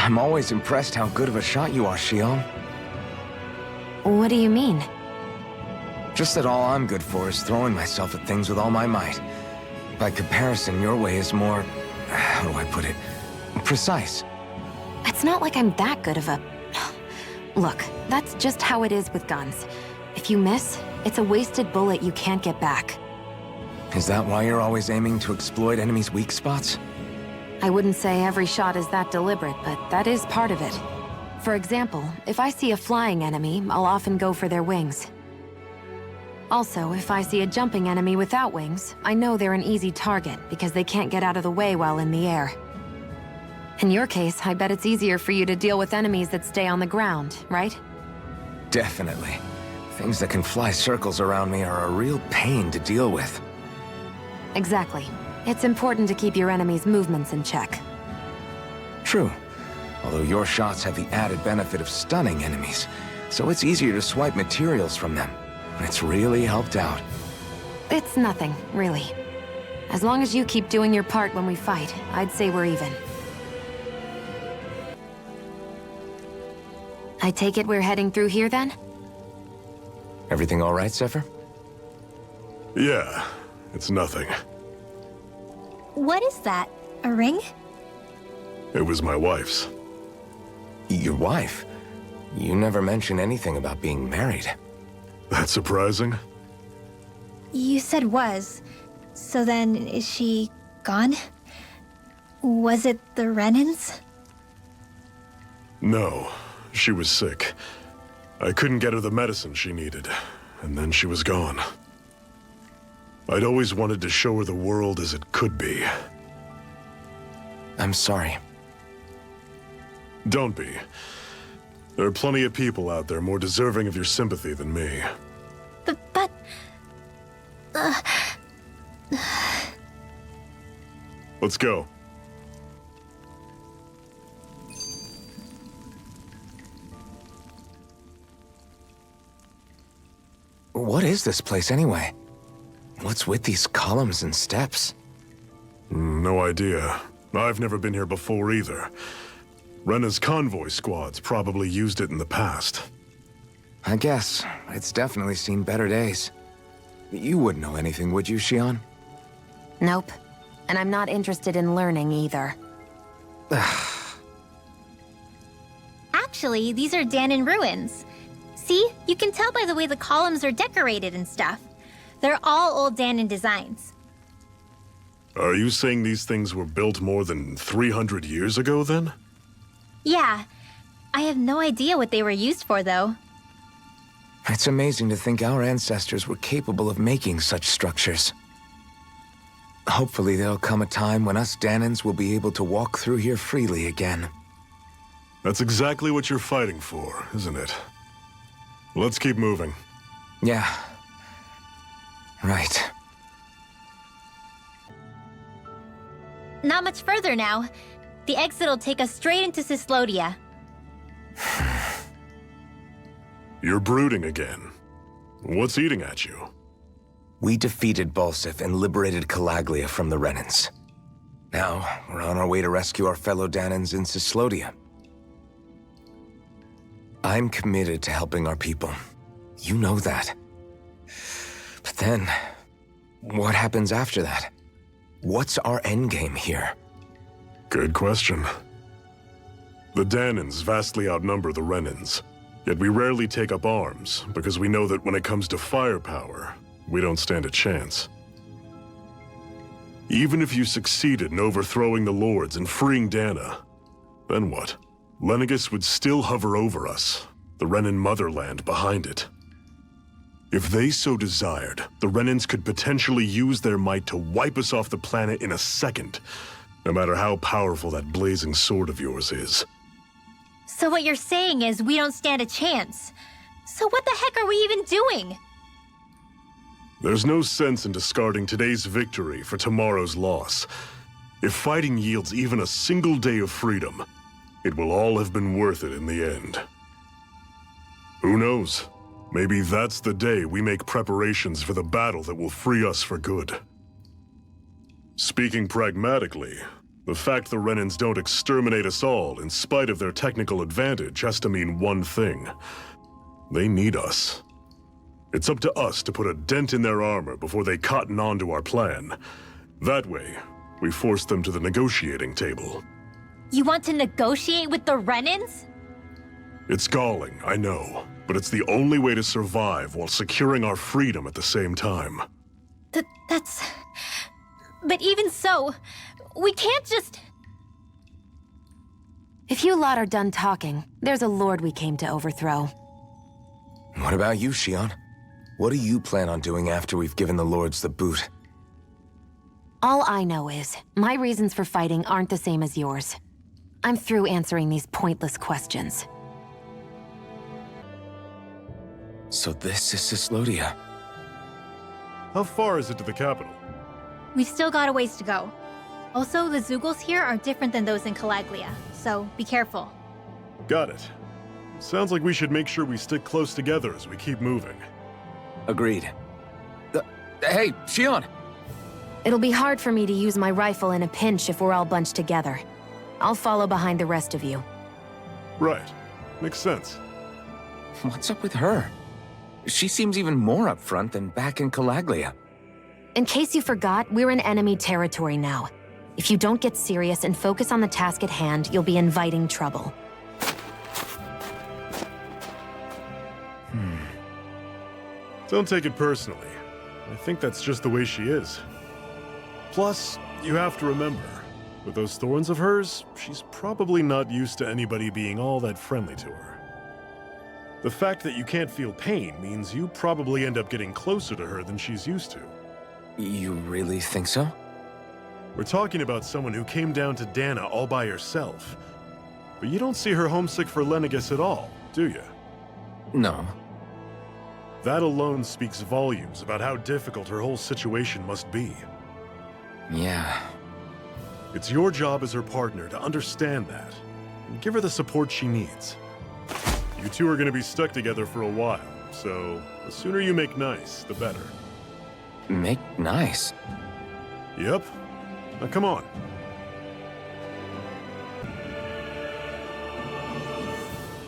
I'm always impressed how good of a shot you are, Xion. What do you mean? Just that all I'm good for is throwing myself at things with all my might. By comparison, your way is more... how do I put it? Precise. It's not like I'm that good of a... Look, that's just how it is with guns. If you miss, it's a wasted bullet you can't get back. Is that why you're always aiming to exploit enemies' weak spots? I wouldn't say every shot is that deliberate, but that is part of it. For example, if I see a flying enemy, I'll often go for their wings. Also, if I see a jumping enemy without wings, I know they're an easy target because they can't get out of the way while in the air. In your case, I bet it's easier for you to deal with enemies that stay on the ground, right? Definitely. Things that can fly circles around me are a real pain to deal with. Exactly. It's important to keep your enemy's movements in check. True. Although your shots have the added benefit of stunning enemies, so it's easier to swipe materials from them. It's really helped out. It's nothing, really. As long as you keep doing your part when we fight, I'd say we're even. I take it we're heading through here, then? Everything all right, Zephyr? Yeah, it's nothing. What is that? A ring? It was my wife's. Your wife? You never mentioned anything about being married. That's surprising? You said was. So then, is she gone? Was it the Renans? No, she was sick. I couldn't get her the medicine she needed, and then she was gone. I'd always wanted to show her the world as it could be. I'm sorry. Don't be. There are plenty of people out there more deserving of your sympathy than me. But... Let's go. What is this place anyway? What's with these columns and steps? No idea. I've never been here before either. Rena's convoy squads probably used it in the past. I guess. It's definitely seen better days. You wouldn't know anything, would you, Xion? Nope. And I'm not interested in learning either. Actually, these are Danon ruins. See? You can tell by the way the columns are decorated and stuff. They're all old Danon designs. Are you saying these things were built more than 300 years ago, then? Yeah. I have no idea what they were used for, though. It's amazing to think our ancestors were capable of making such structures. Hopefully there'll come a time when us Danons will be able to walk through here freely again. That's exactly what you're fighting for, isn't it? Let's keep moving. Yeah. Right. Not much further now. The exit will take us straight into Cyslodia. You're brooding again. What's eating at you? We defeated Balsif and liberated Calaglia from the Renans. Now, we're on our way to rescue our fellow Danons in Cyslodia. I'm committed to helping our people. You know that. But then, what happens after that? What's our endgame here? Good question. The Danons vastly outnumber the Renans, yet we rarely take up arms because we know that when it comes to firepower, we don't stand a chance. Even if you succeeded in overthrowing the Lords and freeing Dana, then what? Lenegis would still hover over us, the Renan motherland behind it. If they so desired, the Renans could potentially use their might to wipe us off the planet in a second, no matter how powerful that blazing sword of yours is. So what you're saying is we don't stand a chance. So what the heck are we even doing? There's no sense in discarding today's victory for tomorrow's loss. If fighting yields even a single day of freedom, it will all have been worth it in the end. Who knows? Maybe that's the day we make preparations for the battle that will free us for good. Speaking pragmatically, The fact the Renans don't exterminate us all in spite of their technical advantage has to mean one thing. They need us. It's up to us to put a dent in their armor before they cotton on to our plan. That way, we force them to the negotiating table. You want to negotiate with the Renans? It's galling, I know, but it's the only way to survive while securing our freedom at the same time. That's... But even so, we can't just... If you lot are done talking, there's a lord we came to overthrow. What about you, Shion? What do you plan on doing after we've given the lords the boot? All I know is, my reasons for fighting aren't the same as yours. I'm through answering these pointless questions. So this is Cyslodia. How far is it to the capital? We've still got a ways to go. Also, the Zeugles here are different than those in Calaglia, so be careful. Got it. Sounds like we should make sure we stick close together as we keep moving. Agreed. Hey, Shion! It'll be hard for me to use my rifle in a pinch if we're all bunched together. I'll follow behind the rest of you. Right. Makes sense. What's up with her? She seems even more upfront than back in Calaglia. In case you forgot, we're in enemy territory now. If you don't get serious and focus on the task at hand, you'll be inviting trouble. Don't take it personally. I think that's just the way she is. Plus, you have to remember, with those thorns of hers, she's probably not used to anybody being all that friendly to her. The fact that you can't feel pain means you probably end up getting closer to her than she's used to. You really think so? We're talking about someone who came down to Dana all by herself. But you don't see her homesick for Lenegis at all, do you? No. That alone speaks volumes about how difficult her whole situation must be. Yeah. It's your job as her partner to understand that, and give her the support she needs. You two are going to be stuck together for a while, so the sooner you make nice, the better. Make nice? Yep. Now come on.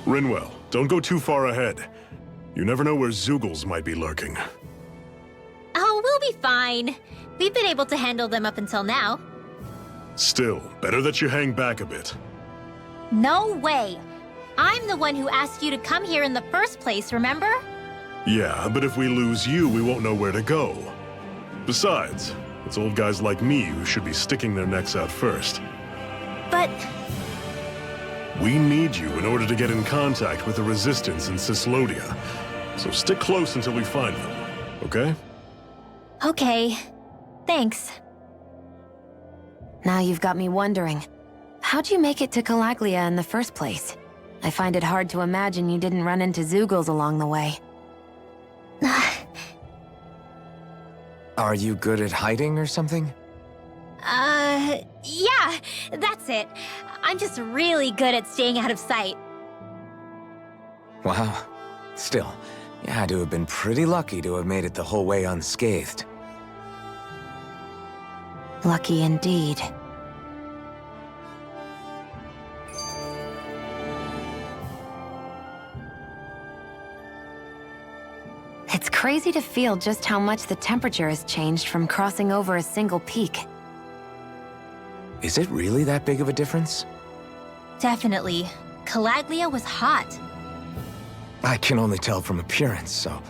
Rinwell, don't go too far ahead. You never know where Zeugles might be lurking. Oh, we'll be fine. We've been able to handle them up until now. Still, better that you hang back a bit. No way! I'm the one who asked you to come here in the first place, remember? Yeah, but if we lose you, we won't know where to go. Besides, it's old guys like me who should be sticking their necks out first. But... We need you in order to get in contact with the Resistance in Cyslodia. So stick close until we find them, okay? Okay. Thanks. Now you've got me wondering. How'd you make it to Calaglia in the first place? I find it hard to imagine you didn't run into Zeugles along the way. Are you good at hiding or something? Yeah, that's it. I'm just really good at staying out of sight. Wow. Still, you had to have been pretty lucky to have made it the whole way unscathed. Lucky indeed. It's crazy to feel just how much the temperature has changed from crossing over a single peak. Is it really that big of a difference? Definitely. Calaglia was hot. I can only tell from appearance, so...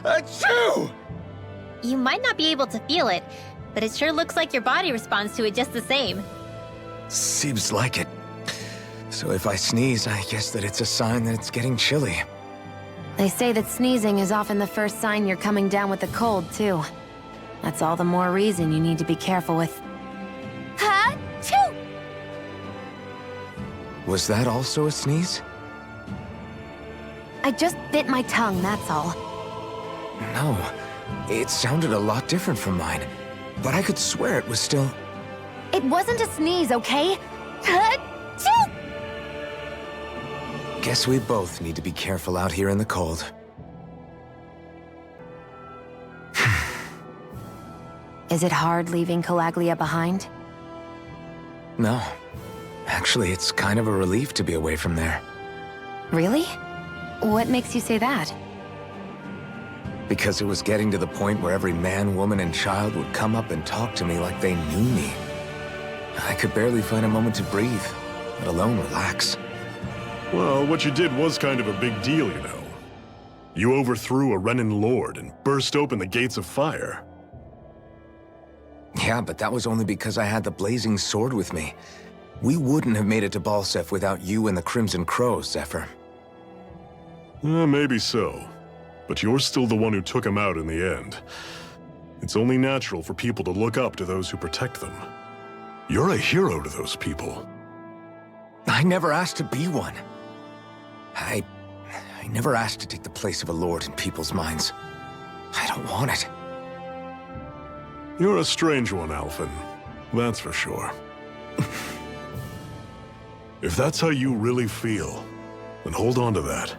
Achoo! You might not be able to feel it, but it sure looks like your body responds to it just the same. Seems like it. So if I sneeze, I guess that it's a sign that it's getting chilly. They say that sneezing is often the first sign you're coming down with the cold, too. That's all the more reason you need to be careful with... Ha-choo! Was that also a sneeze? I just bit my tongue, that's all. No. It sounded a lot different from mine. But I could swear it was still... It wasn't a sneeze, okay? Ha-choo! Guess we both need to be careful out here in the cold. Is it hard leaving Calaglia behind? No. Actually, it's kind of a relief to be away from there. Really? What makes you say that? Because it was getting to the point where every man, woman, and child would come up and talk to me like they knew me. I could barely find a moment to breathe, let alone relax. Well, what you did was kind of a big deal, you know. You overthrew a Renin lord and burst open the gates of fire. Yeah, but that was only because I had the blazing sword with me. We wouldn't have made it to Balsef without you and the Crimson Crows, Zephyr. Maybe so. But you're still the one who took him out in the end. It's only natural for people to look up to those who protect them. You're a hero to those people. I never asked to be one. I never asked to take the place of a lord in people's minds. I don't want it. You're a strange one, Alphen. That's for sure. If that's how you really feel, then hold on to that.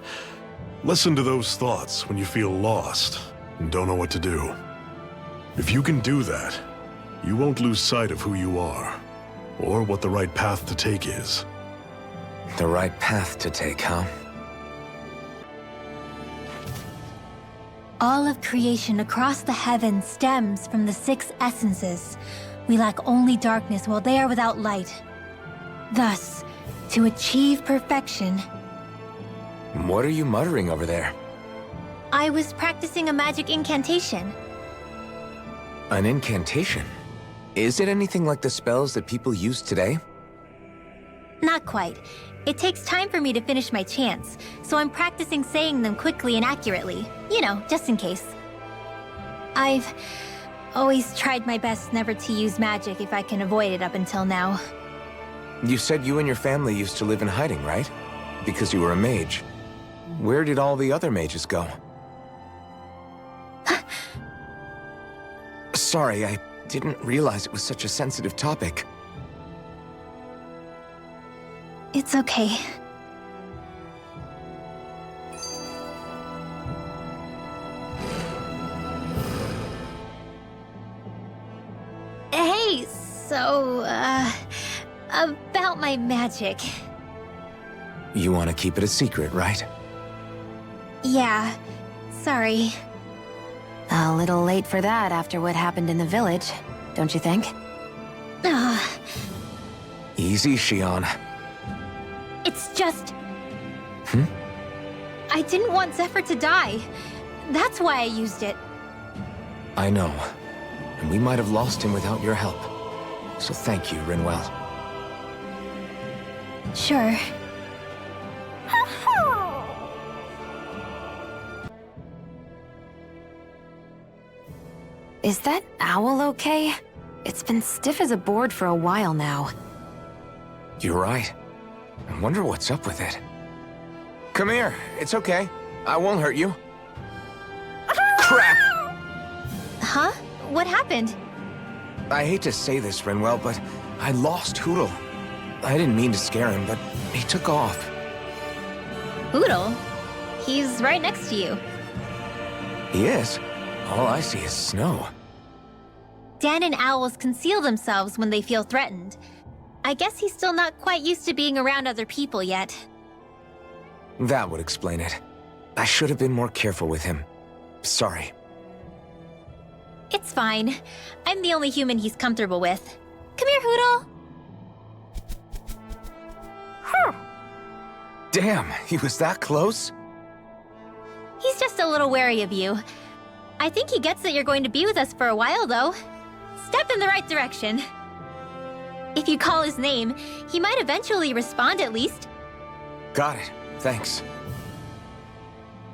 Listen to those thoughts when you feel lost and don't know what to do. If you can do that, you won't lose sight of who you are, or what the right path to take is. The right path to take, huh? All of creation across the heavens stems from the 6 essences. We lack only darkness while they are without light. Thus, to achieve perfection... What are you muttering over there? I was practicing a magic incantation. An incantation? Is it anything like the spells that people use today? Not quite. It takes time for me to finish my chants, so I'm practicing saying them quickly and accurately. You know, just in case. I've always tried my best never to use magic if I can avoid it up until now. You said you and your family used to live in hiding, right? Because you were a mage. Where did all the other mages go? Sorry, I didn't realize it was such a sensitive topic. It's okay. Hey, so, about my magic. You want to keep it a secret, right? Yeah, sorry. A little late for that after what happened in the village, don't you think? Easy, Shion. It's just... I didn't want Zephyr to die. That's why I used it. I know. And we might have lost him without your help. So thank you, Rinwell. Sure. Is that owl okay? It's been stiff as a board for a while now. You're right. I wonder what's up with it. Come here. It's okay. I won't hurt you. Crap! Huh? What happened? I hate to say this, Rinwell, but I lost Hootle. I didn't mean to scare him, but he took off. Hootle? He's right next to you. He is? All I see is snow. Dan and owls conceal themselves when they feel threatened. I guess he's still not quite used to being around other people yet. That would explain it. I should have been more careful with him. Sorry. It's fine. I'm the only human he's comfortable with. Come here, Hootle! Damn, he was that close? He's just a little wary of you. I think he gets that you're going to be with us for a while, though. Step in the right direction. If you call his name, he might eventually respond at least. Got it. Thanks.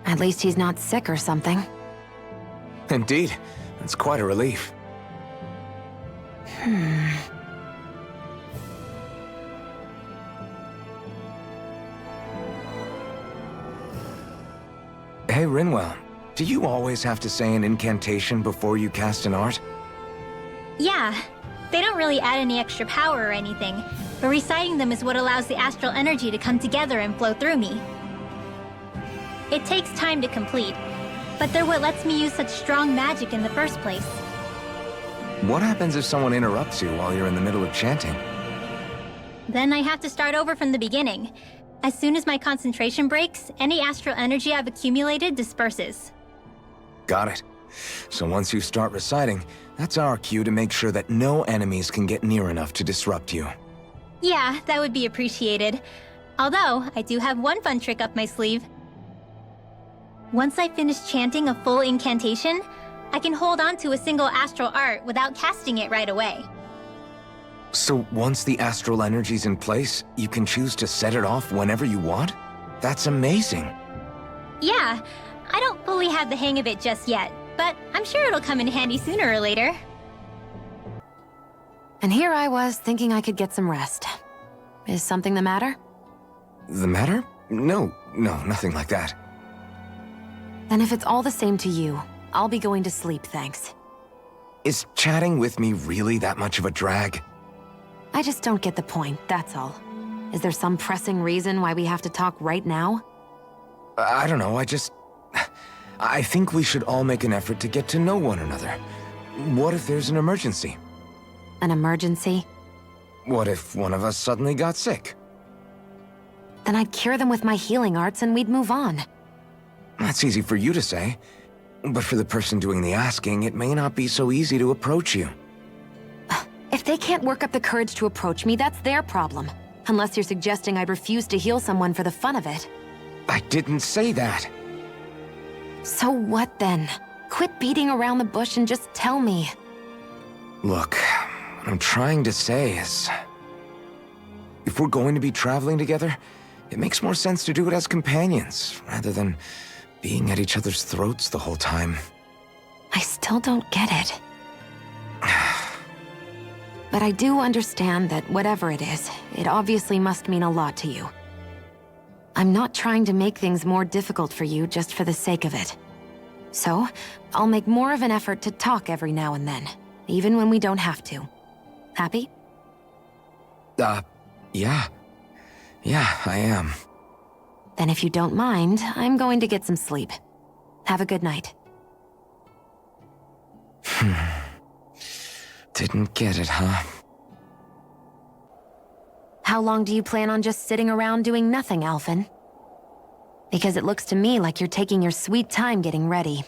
At least he's not sick or something. Indeed. That's quite a relief. Hey, Rinwell. Do you always have to say an incantation before you cast an art? Yeah. They don't really add any extra power or anything, but reciting them is what allows the astral energy to come together and flow through me. It takes time to complete, but they're what lets me use such strong magic in the first place. What happens if someone interrupts you while you're in the middle of chanting? Then I have to start over from the beginning. As soon as my concentration breaks, any astral energy I've accumulated disperses. Got it. So once you start reciting, that's our cue to make sure that no enemies can get near enough to disrupt you. Yeah, that would be appreciated. Although, I do have one fun trick up my sleeve. Once I finish chanting a full incantation, I can hold on to a single astral art without casting it right away. So once the astral energy's in place, you can choose to set it off whenever you want? That's amazing. Yeah, I don't fully have the hang of it just yet, but I'm sure it'll come in handy sooner or later. And here I was thinking I could get some rest. Is something the matter? The matter? No, nothing like that. Then if it's all the same to you, I'll be going to sleep, thanks. Is chatting with me really that much of a drag? I just don't get the point, that's all. Is there some pressing reason why we have to talk right now? I don't know, I think we should all make an effort to get to know one another. What if there's an emergency? An emergency? What if one of us suddenly got sick? Then I'd cure them with my healing arts and we'd move on. That's easy for you to say. But for the person doing the asking, it may not be so easy to approach you. If they can't work up the courage to approach me, that's their problem. Unless you're suggesting I'd refuse to heal someone for the fun of it. I didn't say that. So what then? Quit beating around the bush and just tell me. Look, what I'm trying to say is... if we're going to be traveling together, it makes more sense to do it as companions, rather than being at each other's throats the whole time. I still don't get it. But I do understand that whatever it is, it obviously must mean a lot to you. I'm not trying to make things more difficult for you just for the sake of it. So, I'll make more of an effort to talk every now and then, even when we don't have to. Happy? Yeah. Yeah, I am. Then if you don't mind, I'm going to get some sleep. Have a good night. Didn't get it, huh? How long do you plan on just sitting around doing nothing, Alphen? Because it looks to me like you're taking your sweet time getting ready.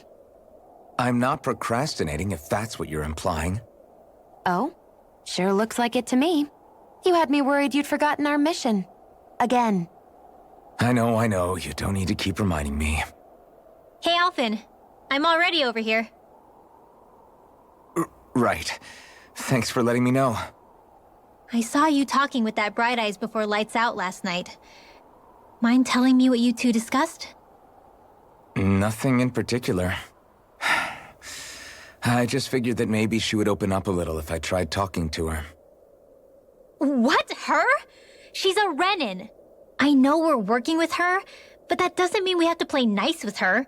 I'm not procrastinating, if that's what you're implying. Oh? Sure looks like it to me. You had me worried you'd forgotten our mission. Again. I know, you don't need to keep reminding me. Hey, Alphen. I'm already over here. Right. Thanks for letting me know. I saw you talking with that Bright Eyes before lights out last night. Mind telling me what you two discussed? Nothing in particular. I just figured that maybe she would open up a little if I tried talking to her. What? Her? She's a Renin. I know we're working with her, but that doesn't mean we have to play nice with her.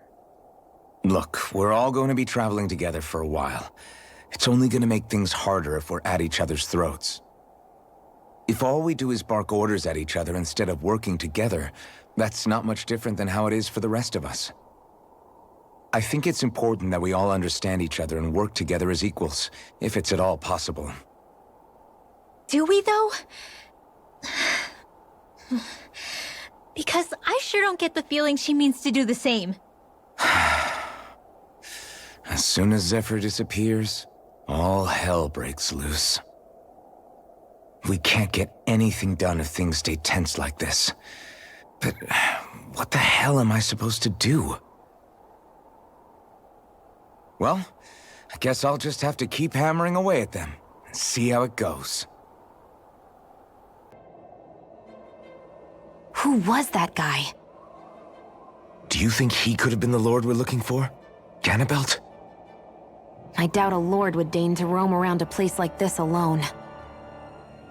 Look, we're all going to be traveling together for a while. It's only going to make things harder if we're at each other's throats. If all we do is bark orders at each other instead of working together, that's not much different than how it is for the rest of us. I think it's important that we all understand each other and work together as equals, if it's at all possible. Do we, though? Because I sure don't get the feeling she means to do the same. As soon as Zephyr disappears, all hell breaks loose. We can't get anything done if things stay tense like this. But what the hell am I supposed to do? Well, I guess I'll just have to keep hammering away at them and see how it goes. Who was that guy? Do you think he could have been the Lord we're looking for? Ganabelt? I doubt a lord would deign to roam around a place like this alone.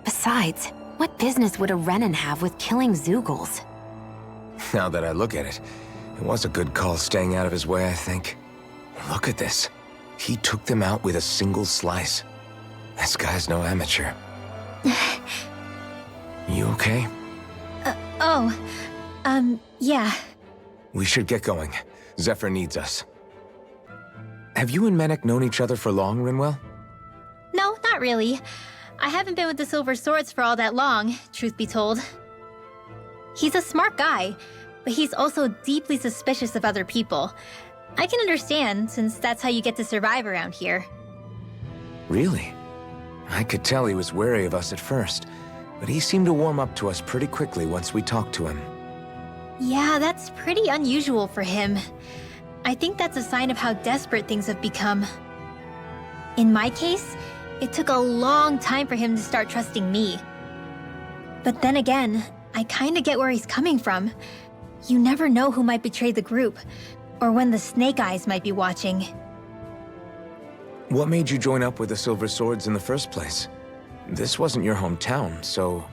Besides, what business would a Renin have with killing Zeugles? Now that I look at it, it was a good call staying out of his way, I think. Look at this. He took them out with a single slice. This guy's no amateur. You okay? Yeah. We should get going. Zephyr needs us. Have you and Menek known each other for long, Rinwell? No, not really. I haven't been with the Silver Swords for all that long, truth be told. He's a smart guy, but he's also deeply suspicious of other people. I can understand, since that's how you get to survive around here. Really? I could tell he was wary of us at first, but he seemed to warm up to us pretty quickly once we talked to him. Yeah, that's pretty unusual for him. I think that's a sign of how desperate things have become. In my case, it took a long time for him to start trusting me. But then again, I kinda get where he's coming from. You never know who might betray the group, or when the Snake Eyes might be watching. What made you join up with the Silver Swords in the first place? This wasn't your hometown, so...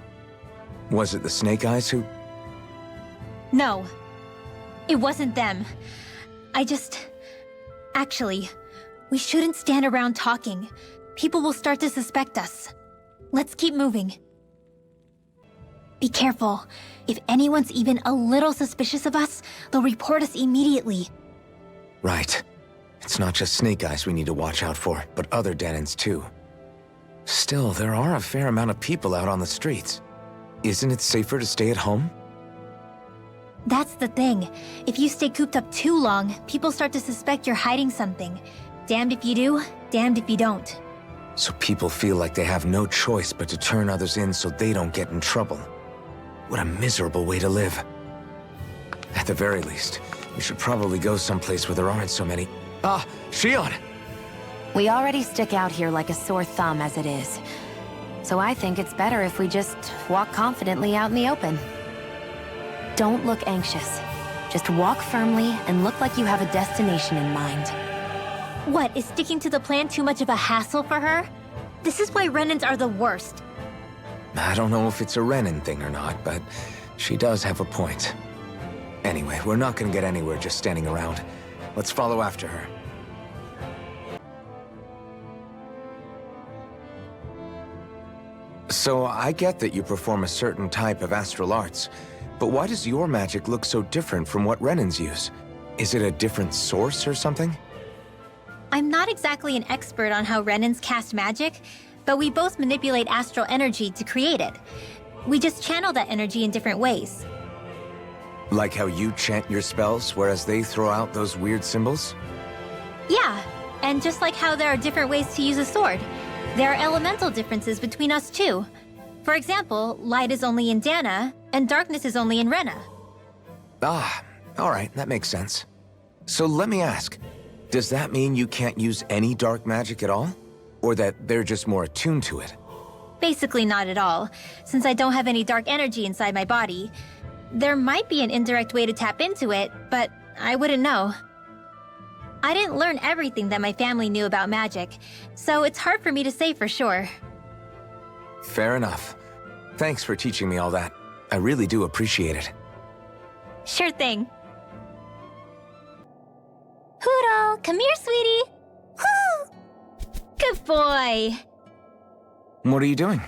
Was it the Snake Eyes who... No, it wasn't them. Actually, we shouldn't stand around talking. People will start to suspect us. Let's keep moving. Be careful. If anyone's even a little suspicious of us, they'll report us immediately. Right. It's not just Snake Eyes we need to watch out for, but other Danins too. Still, there are a fair amount of people out on the streets. Isn't it safer to stay at home? That's the thing. If you stay cooped up too long, people start to suspect you're hiding something. Damned if you do, damned if you don't. So people feel like they have no choice but to turn others in so they don't get in trouble. What a miserable way to live. At the very least, we should probably go someplace where there aren't so many... Ah, Shion! We already stick out here like a sore thumb as it is. So I think it's better if we just walk confidently out in the open. Don't look anxious. Just walk firmly and look like you have a destination in mind. What, is sticking to the plan too much of a hassle for her? This is why Renans are the worst. I don't know if it's a Renin thing or not, but she does have a point. Anyway, we're not gonna get anywhere just standing around. Let's follow after her. So, I get that you perform a certain type of astral arts, but why does your magic look so different from what Renins use? Is it a different source or something? I'm not exactly an expert on how Renans cast magic, but we both manipulate astral energy to create it. We just channel that energy in different ways. Like how you chant your spells, whereas they throw out those weird symbols? Yeah, and just like how there are different ways to use a sword, there are elemental differences between us too. For example, light is only in Dana, and darkness is only in Rena. Ah, alright, that makes sense. So let me ask, does that mean you can't use any dark magic at all? Or that they're just more attuned to it? Basically not at all, since I don't have any dark energy inside my body. There might be an indirect way to tap into it, but I wouldn't know. I didn't learn everything that my family knew about magic, so it's hard for me to say for sure. Fair enough. Thanks for teaching me all that. I really do appreciate it. Sure thing. Huro, come here, sweetie. Woo! Good boy. What are you doing?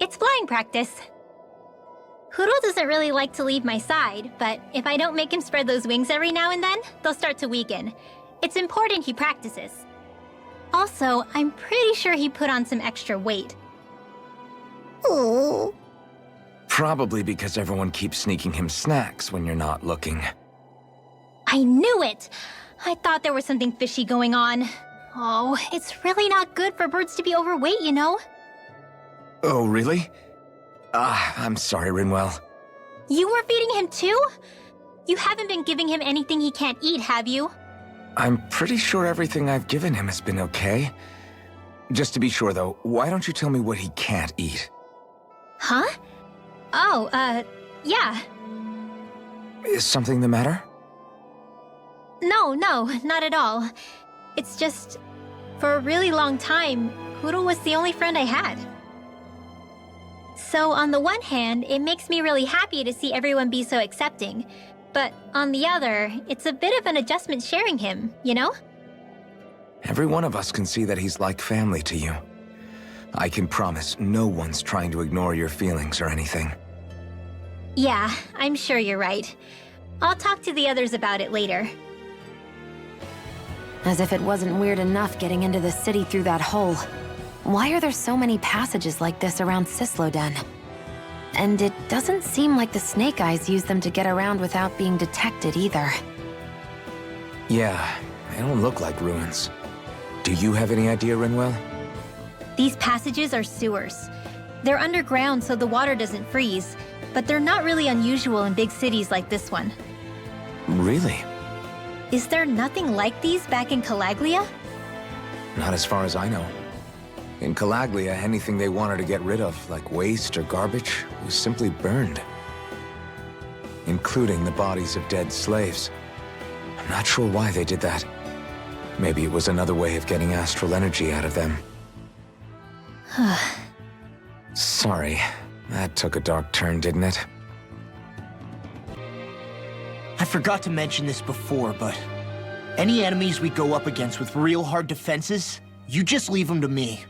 It's flying practice. Huro doesn't really like to leave my side, but if I don't make him spread those wings every now and then, they'll start to weaken. It's important he practices. Also, I'm pretty sure he put on some extra weight. Ooh. Probably because everyone keeps sneaking him snacks when you're not looking. I knew it! I thought there was something fishy going on. Oh, it's really not good for birds to be overweight, you know? Oh, really? I'm sorry, Rinwell. You were feeding him too? You haven't been giving him anything he can't eat, have you? I'm pretty sure everything I've given him has been okay. Just to be sure, though, why don't you tell me what he can't eat? Huh? Oh, yeah. Is something the matter? No, not at all. It's just, for a really long time, Huro was the only friend I had. So on the one hand, it makes me really happy to see everyone be so accepting. But on the other, it's a bit of an adjustment sharing him, you know? Every one of us can see that he's like family to you. I can promise no one's trying to ignore your feelings or anything. Yeah, I'm sure you're right. I'll talk to the others about it later. As if it wasn't weird enough getting into the city through that hole. why are there so many passages like this around Cyslodia? And it doesn't seem like the Snake Eyes use them to get around without being detected either. Yeah, they don't look like ruins. Do you have any idea, Rinwell? These passages are sewers. They're underground so the water doesn't freeze, but they're not really unusual in big cities like this one. Really? Is there nothing like these back in Calaglia? Not as far as I know. In Calaglia, anything they wanted to get rid of, like waste or garbage, was simply burned. Including the bodies of dead slaves. I'm not sure why they did that. Maybe it was another way of getting astral energy out of them. Sorry, that took a dark turn, didn't it? I forgot to mention this before, but any enemies we go up against with real hard defenses, you just leave them to me.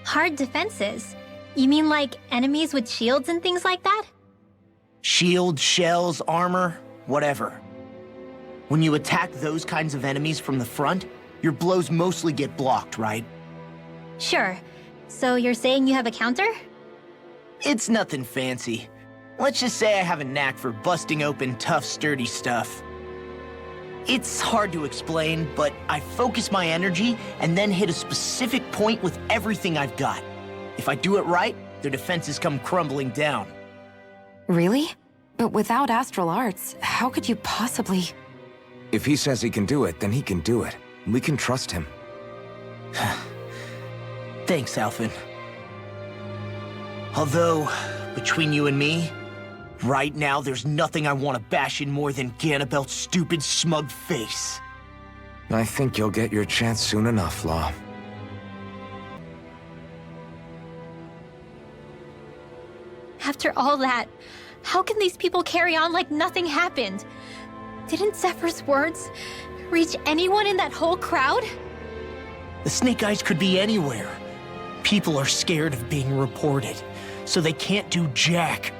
Hard defenses? You mean like enemies with shields and things like that? Shields, shells, armor, whatever. When you attack those kinds of enemies from the front, your blows mostly get blocked, right? Sure. So you're saying you have a counter? It's nothing fancy. Let's just say I have a knack for busting open tough, sturdy stuff. It's hard to explain, but I focus my energy and then hit a specific point with everything I've got. If I do it right, their defenses come crumbling down. Really? But without astral arts, how could you possibly... If he says he can do it, then he can do it. We can trust him. Thanks, Alphen. Although, between you and me, right now there's nothing I want to bash in more than Ganabel's stupid, smug face. I think you'll get your chance soon enough, Law. After all that, how can these people carry on like nothing happened? Didn't Zephyr's words reach anyone in that whole crowd? The Snake Eyes could be anywhere. People are scared of being reported, so they can't do jack.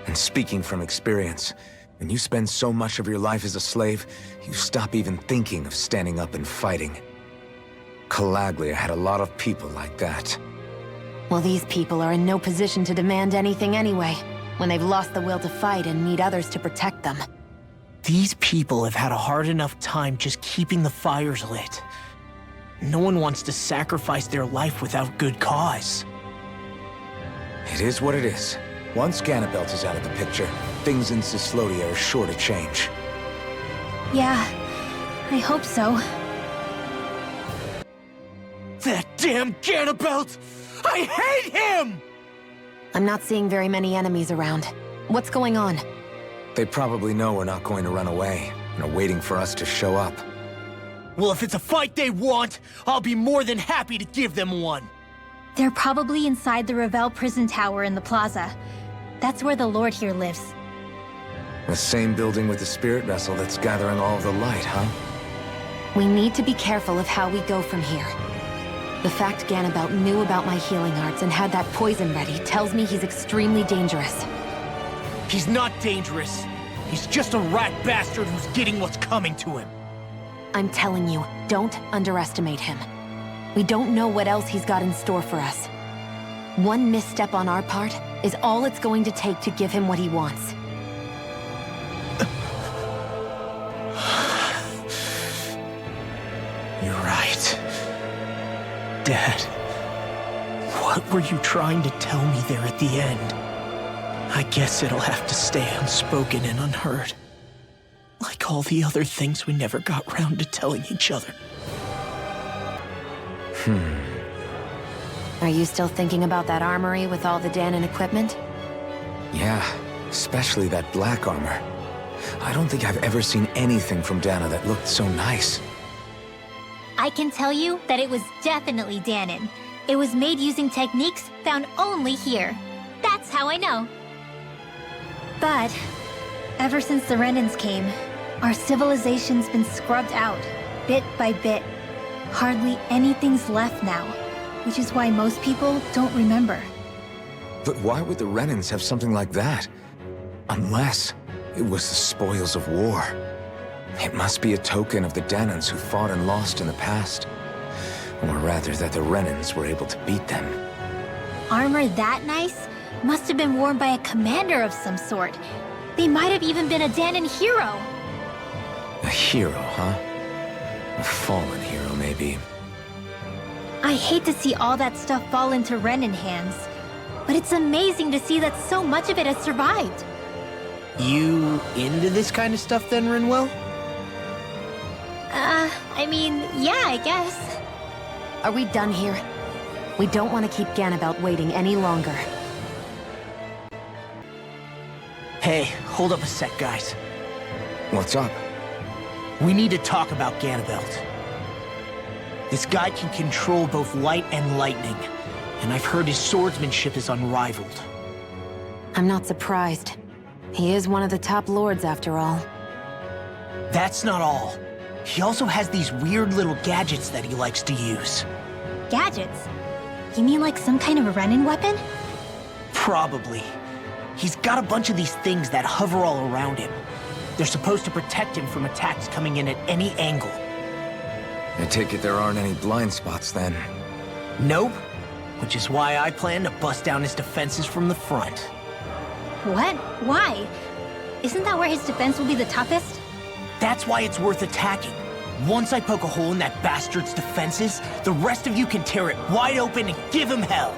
And speaking from experience, when you spend so much of your life as a slave, you stop even thinking of standing up and fighting. Calaglia had a lot of people like that. Well, these people are in no position to demand anything anyway, when they've lost the will to fight and need others to protect them. These people have had a hard enough time just keeping the fires lit. No one wants to sacrifice their life without good cause. It is what it is. Once Ganabelt is out of the picture, things in Cyslodia are sure to change. Yeah, I hope so. That damn Ganabelt! I hate him! I'm not seeing very many enemies around. What's going on? They probably know we're not going to run away, and are waiting for us to show up. Well, if it's a fight they want, I'll be more than happy to give them one. They're probably inside the Revel prison tower in the plaza. That's where the Lord here lives. The same building with the spirit vessel that's gathering all of the light, huh? We need to be careful of how we go from here. The fact Ganabelt knew about my healing arts and had that poison ready tells me he's extremely dangerous. He's not dangerous. He's just a rat bastard who's getting what's coming to him. I'm telling you, don't underestimate him. We don't know what else he's got in store for us. One misstep on our part is all it's going to take to give him what he wants. You're right. Dad, what were you trying to tell me there at the end? I guess it'll have to stay unspoken and unheard. Like all the other things we never got round to telling each other. Are you still thinking about that armory with all the Danon equipment? Yeah, especially that black armor. I don't think I've ever seen anything from Dana that looked so nice. I can tell you that it was definitely Danon. It was made using techniques found only here. That's how I know. But ever since the Renans came, our civilization's been scrubbed out, bit by bit. Hardly anything's left now, which is why most people don't remember. But why would the Renans have something like that? Unless it was the spoils of war. It must be a token of the Danans who fought and lost in the past. Or rather, that the Renans were able to beat them. Armor that nice must have been worn by a commander of some sort. They might have even been a Danon hero. A hero, huh? A fallen hero, maybe. I hate to see all that stuff fall into Renan hands, but it's amazing to see that so much of it has survived. You into this kind of stuff then, Rinwell? I mean, yeah, I guess. Are we done here? We don't want to keep Ganabelt waiting any longer. Hey, hold up a sec, guys. What's up? We need to talk about Ganabelt. This guy can control both light and lightning, and I've heard his swordsmanship is unrivaled. I'm not surprised. He is one of the top lords, after all. That's not all. He also has these weird little gadgets that he likes to use. Gadgets? You mean like some kind of a Renan weapon? Probably. He's got a bunch of these things that hover all around him. They're supposed to protect him from attacks coming in at any angle. I take it there aren't any blind spots, then. Nope. Which is why I plan to bust down his defenses from the front. What? Why? Isn't that where his defense will be the toughest? That's why it's worth attacking. Once I poke a hole in that bastard's defenses, the rest of you can tear it wide open and give him hell.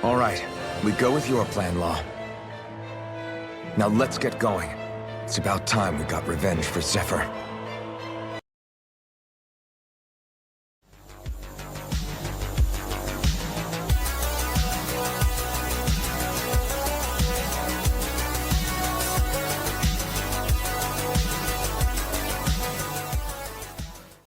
All right, we go with your plan, Law. Now let's get going. It's about time we got revenge for Zephyr.